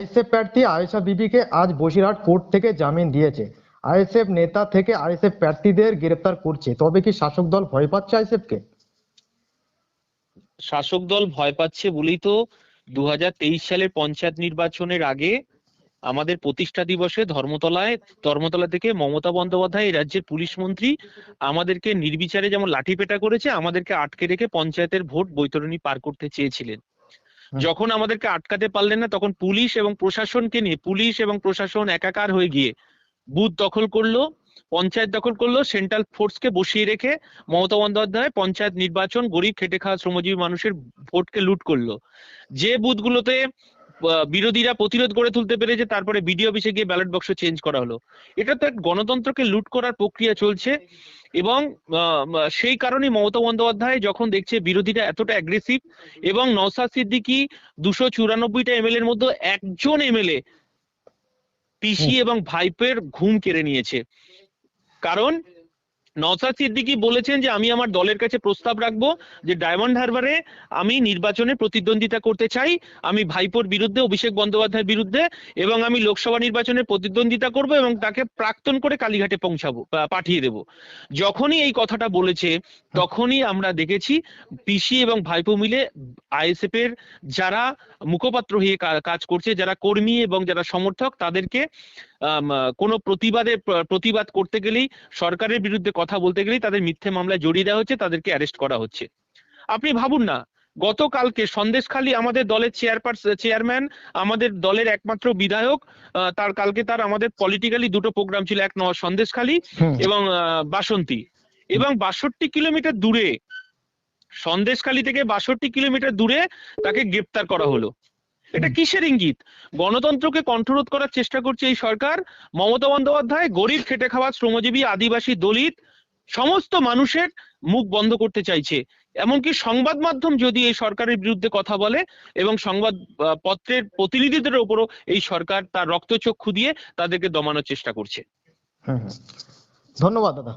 ISF প্রার্থী আয়েশা বিবিকে আজ বসিরহাট কোর্ট থেকে জামিন দিয়েছে। আইএসএফ নেতা থেকে আইএসএফ প্রার্থীদের গ্রেপ্তার করছে, তবে কি শাসক দল ভয় পাচ্ছে আইএসএফকে? শাসক দল ভয় পাচ্ছে বলেই তো 2023 সালের পঞ্চায়েত নির্বাচনের আগে আমাদের প্রতিষ্ঠা দিবসে ধর্মতলা থেকে মমতা বন্দ্যোপাধ্যায় এই রাজ্যের পুলিশ মন্ত্রী আমাদেরকে নির্বিচারে যেমন লাঠিপেটা করেছে, আমাদেরকে আটকে রেখে পঞ্চায়েতের ভোট বৈতরণী পার করতে চেয়েছিলেন। যখন আমাদেরকে আটকাতে পারলেন না, তখন পুলিশ এবং প্রশাসন একাকার হয়ে গিয়ে বুথ দখল করলো, পঞ্চায়েত দখল করলো, সেন্ট্রাল ফোর্সকে বসিয়ে রেখে মমতা বন্দ্যোপাধ্যায় পঞ্চায়েত নির্বাচন গরিব খেটে খাওয়া শ্রমজীবী মানুষের ভোটকে লুট করলো। যে বুথগুলোতে বিরোধীরা প্রতিরোধ গড়ে তুলতে পেরেছে, তারপরে বিডিও অফিসে গিয়ে ব্যালট বাক্স চেঞ্জ করা হলো। এটা তো এক গণতন্ত্রকে লুট করার প্রক্রিয়া চলছে। এবং সেই কারণেই মমতা বন্দ্যোপাধ্যায় যখন দেখছে বিরোধীরা এতটা অ্যাগ্রেসিভ, এবং নওশাদ সিদ্দিকী 294টা এমএলএ এর মধ্যে একজন এমএলএ পিসি এবং ভাইপের ঘুম কেড়ে নিয়েছে। কারণ নওশাদ সিদ্দিকী বলেছেন যে আমি আমার দলের কাছে প্রস্তাব রাখবো যে ডায়মন্ড হারবারে আমি নির্বাচনে প্রতিদ্বন্দ্বিতা করতে চাই, আমি ভাইপোর বিরুদ্ধে, অভিষেক বন্দ্যোপাধ্যায়ের বিরুদ্ধে, এবং আমি লোকসভা নির্বাচনে প্রতিদ্বন্দ্বিতা করব এবং তাকে প্রাক্তন করে কালীঘাটে পাঠিয়ে দেব। যখনই এই কথাটা বলেছে তখনই আমরা দেখেছি পিসি এবং ভাইপো মিলে আইএসএফ এর যারা মুখপাত্র হয়ে কাজ করছে, যারা কর্মী এবং যারা সমর্থক, তাদেরকে কোনো প্রতিবাদ করতে গেলেই, সরকারের বিরুদ্ধে কথা বলতে গেলেই তাদের মিথ্যে মামলায় জড়িয়ে দেওয়া হচ্ছে, তাদেরকে অ্যারেস্ট করা হচ্ছে। আপনি ভাবুন না, গতকালকে সন্দেশখালী আমাদের দলের চেয়ারম্যান, আমাদের দলের একমাত্র বিধায়ক, তার আমাদের পলিটিক্যালি দুটো প্রোগ্রাম ছিল, এক সন্দেশখালী এবং বাসন্তী, এবং 62 কিলোমিটার দূরে, সন্দেশখালী থেকে 62 কিলোমিটার দূরে তাকে গ্রেপ্তার করা হলো। এটা কিসের ইঙ্গিত? গণতন্ত্রকে কণ্ঠরোধ করার চেষ্টা করছে এই সরকার। মমতা বন্দ্যোপাধ্যায় গরিব খেটে খাওয়া শ্রমজীবী, আদিবাসী, দলিত সমস্ত মানুষের মুখ বন্ধ করতে চাইছে। এমনকি সংবাদ মাধ্যম যদি এই সরকারের বিরুদ্ধে কথা বলে এবং সংবাদ পত্রের প্রতিনিধিদের উপরও এই সরকার তার রক্তচক্ষু দিয়ে তাদেরকে দমানোর চেষ্টা করছে। ধন্যবাদ দাদা।